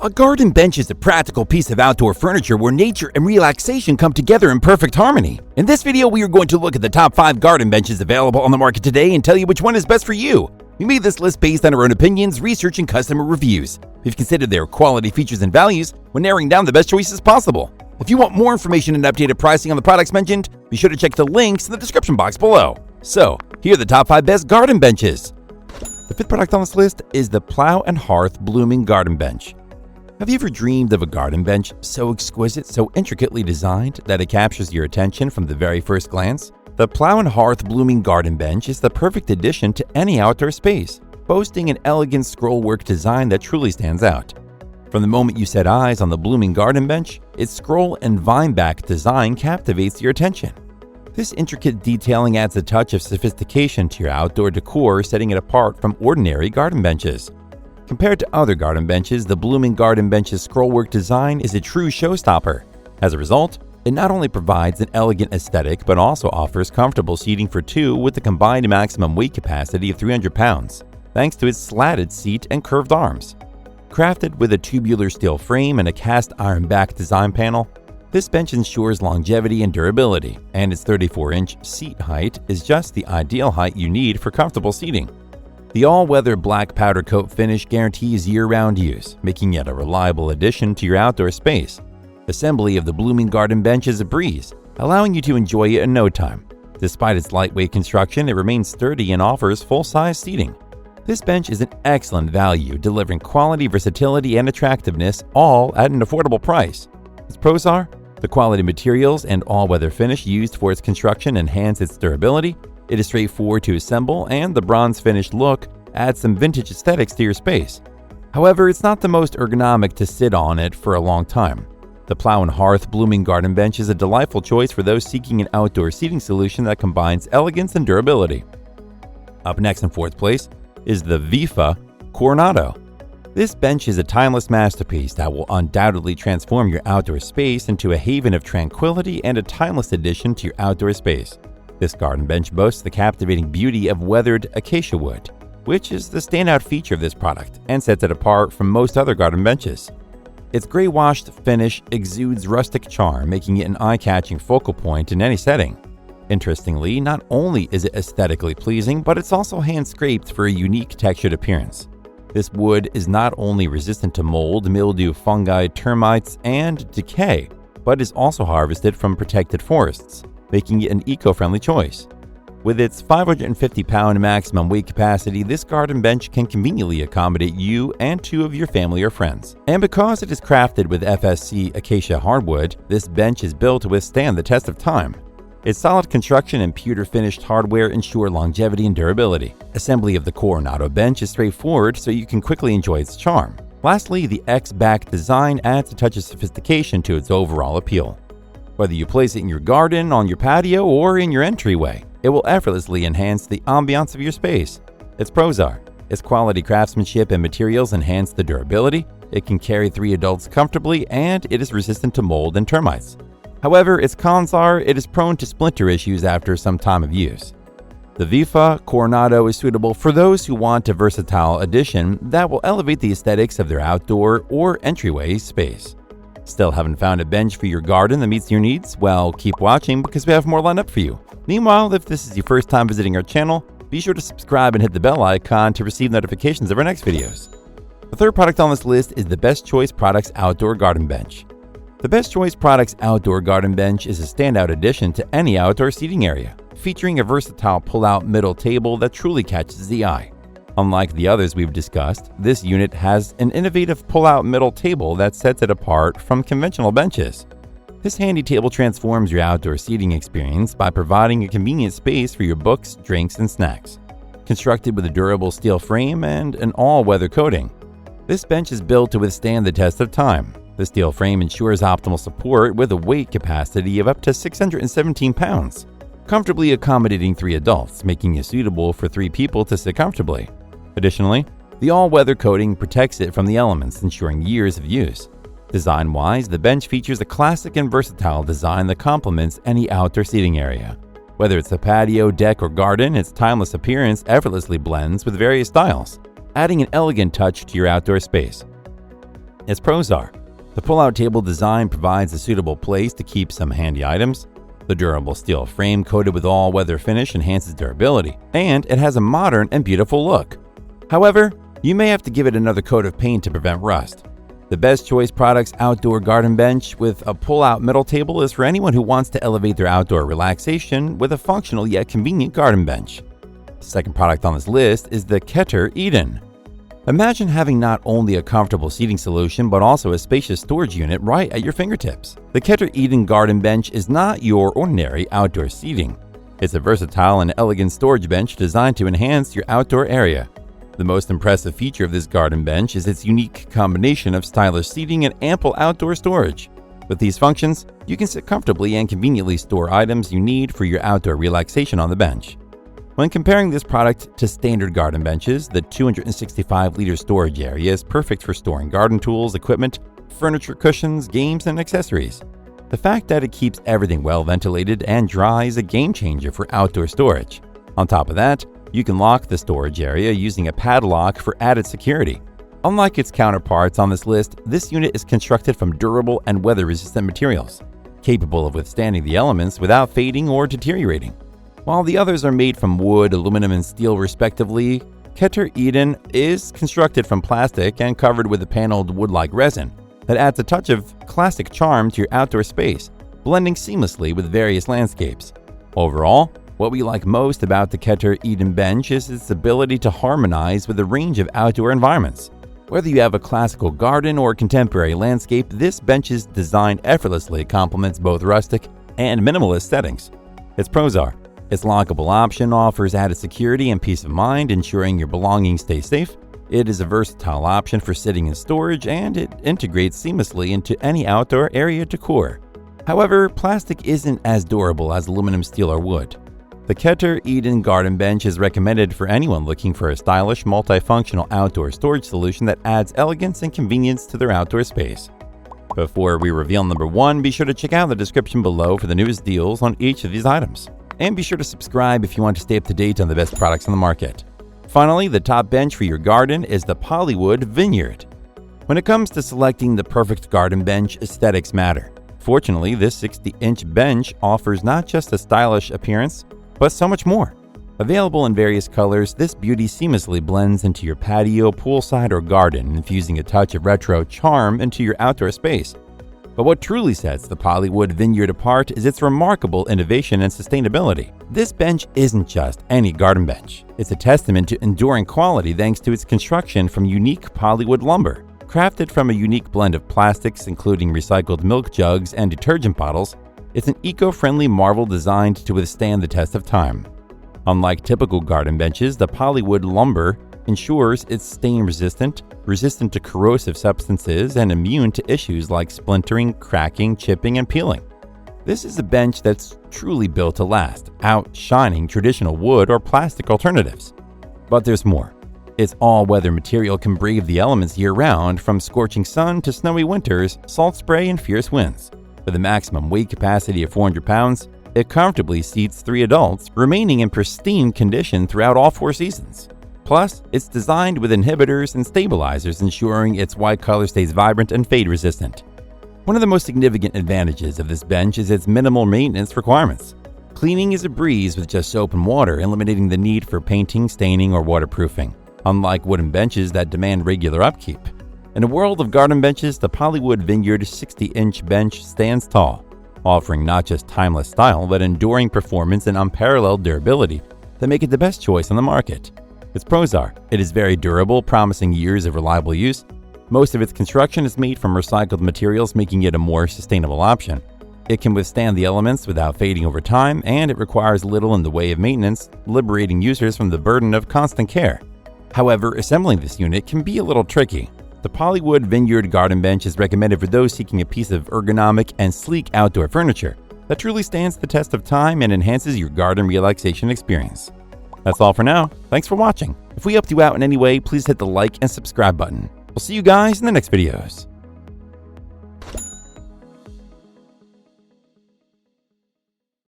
A garden bench is a practical piece of outdoor furniture where nature and relaxation come together in perfect harmony. In this video, we are going to look at the top 5 garden benches available on the market today and tell you which one is best for you. We made this list based on our own opinions, research, and customer reviews. We've considered their quality, features, and values when narrowing down the best choices possible. If you want more information and updated pricing on the products mentioned, be sure to check the links in the description box below. So, here are the top 5 best garden benches. The 5th product on this list is the Plow and Hearth Blooming Garden Bench. Have you ever dreamed of a garden bench so exquisite, so intricately designed that it captures your attention from the very first glance? The Plow and Hearth Blooming Garden Bench is the perfect addition to any outdoor space, boasting an elegant scrollwork design that truly stands out. From the moment you set eyes on the blooming garden bench, its scroll and vine-back design captivates your attention. This intricate detailing adds a touch of sophistication to your outdoor decor, setting it apart from ordinary garden benches. Compared to other garden benches, the Blooming Garden Bench's scrollwork design is a true showstopper. As a result, it not only provides an elegant aesthetic but also offers comfortable seating for 2 with a combined maximum weight capacity of 300 pounds, thanks to its slatted seat and curved arms. Crafted with a tubular steel frame and a cast iron back design panel, this bench ensures longevity and durability, and its 34-inch seat height is just the ideal height you need for comfortable seating. The all-weather black powder coat finish guarantees year-round use, making it a reliable addition to your outdoor space. Assembly of the Blooming Garden Bench is a breeze, allowing you to enjoy it in no time. Despite its lightweight construction, it remains sturdy and offers full-size seating. This bench is an excellent value, delivering quality, versatility, and attractiveness, all at an affordable price. Its pros are: the quality materials and all-weather finish used for its construction enhance its durability. It is straightforward to assemble, and the bronze-finished look adds some vintage aesthetics to your space. However, it's not the most ergonomic to sit on it for a long time. The Plow and Hearth Blooming Garden Bench is a delightful choice for those seeking an outdoor seating solution that combines elegance and durability. Up next in 4th place is the Vifah Coronado. This bench is a timeless masterpiece that will undoubtedly transform your outdoor space into a haven of tranquility and a timeless addition to your outdoor space. This garden bench boasts the captivating beauty of weathered acacia wood, which is the standout feature of this product and sets it apart from most other garden benches. Its gray-washed finish exudes rustic charm, making it an eye-catching focal point in any setting. Interestingly, not only is it aesthetically pleasing, but it's also hand-scraped for a unique textured appearance. This wood is not only resistant to mold, mildew, fungi, termites, and decay, but is also harvested from protected forests, making it an eco-friendly choice. With its 550-pound maximum weight capacity, this garden bench can conveniently accommodate you and 2 of your family or friends. And because it is crafted with FSC acacia hardwood, this bench is built to withstand the test of time. Its solid construction and pewter-finished hardware ensure longevity and durability. Assembly of the Coronado bench is straightforward, so you can quickly enjoy its charm. Lastly, the X-back design adds a touch of sophistication to its overall appeal. Whether you place it in your garden, on your patio, or in your entryway, it will effortlessly enhance the ambiance of your space. Its pros are: its quality craftsmanship and materials enhance the durability, it can carry 3 adults comfortably, and it is resistant to mold and termites. However, its cons are it is prone to splinter issues after some time of use. The Vifah Coronado is suitable for those who want a versatile addition that will elevate the aesthetics of their outdoor or entryway space. Still haven't found a bench for your garden that meets your needs? Well, keep watching because we have more lined up for you. Meanwhile, if this is your first time visiting our channel, be sure to subscribe and hit the bell icon to receive notifications of our next videos. The 3rd product on this list is the Best Choice Products Outdoor Garden Bench. The Best Choice Products Outdoor Garden Bench is a standout addition to any outdoor seating area, featuring a versatile pull-out middle table that truly catches the eye. Unlike the others we've discussed, this unit has an innovative pull-out middle table that sets it apart from conventional benches. This handy table transforms your outdoor seating experience by providing a convenient space for your books, drinks, and snacks. Constructed with a durable steel frame and an all-weather coating, this bench is built to withstand the test of time. The steel frame ensures optimal support with a weight capacity of up to 617 pounds, comfortably accommodating 3 adults, making it suitable for 3 people to sit comfortably. Additionally, the all-weather coating protects it from the elements, ensuring years of use. Design-wise, the bench features a classic and versatile design that complements any outdoor seating area. Whether it's a patio, deck, or garden, its timeless appearance effortlessly blends with various styles, adding an elegant touch to your outdoor space. Its pros are: the pull-out table design provides a suitable place to keep some handy items. The durable steel frame coated with all-weather finish enhances durability, and it has a modern and beautiful look. However, you may have to give it another coat of paint to prevent rust. The Best Choice Products Outdoor Garden Bench with a pull-out middle table is for anyone who wants to elevate their outdoor relaxation with a functional yet convenient garden bench. The second product on this list is the Keter Eden. Imagine having not only a comfortable seating solution but also a spacious storage unit right at your fingertips. The Keter Eden Garden Bench is not your ordinary outdoor seating. It's a versatile and elegant storage bench designed to enhance your outdoor area. The most impressive feature of this garden bench is its unique combination of stylish seating and ample outdoor storage. With these functions, you can sit comfortably and conveniently store items you need for your outdoor relaxation on the bench. When comparing this product to standard garden benches, the 265-liter storage area is perfect for storing garden tools, equipment, furniture, cushions, games, and accessories. The fact that it keeps everything well ventilated and dry is a game changer for outdoor storage. On top of that, you can lock the storage area using a padlock for added security. Unlike its counterparts on this list, this unit is constructed from durable and weather-resistant materials, capable of withstanding the elements without fading or deteriorating. While the others are made from wood, aluminum, and steel respectively, Keter Eden is constructed from plastic and covered with a paneled wood-like resin that adds a touch of classic charm to your outdoor space, blending seamlessly with various landscapes. Overall, what we like most about the Keter Eden bench is its ability to harmonize with a range of outdoor environments. Whether you have a classical garden or contemporary landscape, this bench's design effortlessly complements both rustic and minimalist settings. Its pros are: its lockable option offers added security and peace of mind, ensuring your belongings stay safe. It is a versatile option for sitting in storage, and it integrates seamlessly into any outdoor area decor. However, plastic isn't as durable as aluminum, steel, or wood. The Keter Eden Garden Bench is recommended for anyone looking for a stylish, multifunctional outdoor storage solution that adds elegance and convenience to their outdoor space. Before we reveal number 1, be sure to check out the description below for the newest deals on each of these items. And be sure to subscribe if you want to stay up to date on the best products on the market. Finally, the top bench for your garden is the POLYWOOD Vineyard. When it comes to selecting the perfect garden bench, aesthetics matter. Fortunately, this 60-inch bench offers not just a stylish appearance, but so much more. Available in various colors, this beauty seamlessly blends into your patio, poolside, or garden, infusing a touch of retro charm into your outdoor space. But what truly sets the POLYWOOD Vineyard apart is its remarkable innovation and sustainability. This bench isn't just any garden bench. It's a testament to enduring quality thanks to its construction from unique POLYWOOD lumber. Crafted from a unique blend of plastics, including recycled milk jugs and detergent bottles, it's an eco-friendly marvel designed to withstand the test of time. Unlike typical garden benches, the POLYWOOD lumber ensures it's stain-resistant, resistant to corrosive substances, and immune to issues like splintering, cracking, chipping, and peeling. This is a bench that's truly built to last, outshining traditional wood or plastic alternatives. But there's more. Its all-weather material can brave the elements year-round, from scorching sun to snowy winters, salt spray, and fierce winds. With a maximum weight capacity of 400 pounds, it comfortably seats 3 adults, remaining in pristine condition throughout all 4 seasons. Plus, it's designed with inhibitors and stabilizers, ensuring its white color stays vibrant and fade-resistant. One of the most significant advantages of this bench is its minimal maintenance requirements. Cleaning is a breeze with just soap and water, eliminating the need for painting, staining, or waterproofing, unlike wooden benches that demand regular upkeep. In a world of garden benches, the POLYWOOD Vineyard 60-inch bench stands tall, offering not just timeless style, but enduring performance and unparalleled durability that make it the best choice on the market. Its pros are: it is very durable, promising years of reliable use. Most of its construction is made from recycled materials, making it a more sustainable option. It can withstand the elements without fading over time, and it requires little in the way of maintenance, liberating users from the burden of constant care. However, assembling this unit can be a little tricky. The POLYWOOD Vineyard Garden Bench is recommended for those seeking a piece of ergonomic and sleek outdoor furniture that truly stands the test of time and enhances your garden relaxation experience. That's all for now. Thanks for watching. If we helped you out in any way, please hit the like and subscribe button. We'll see you guys in the next videos.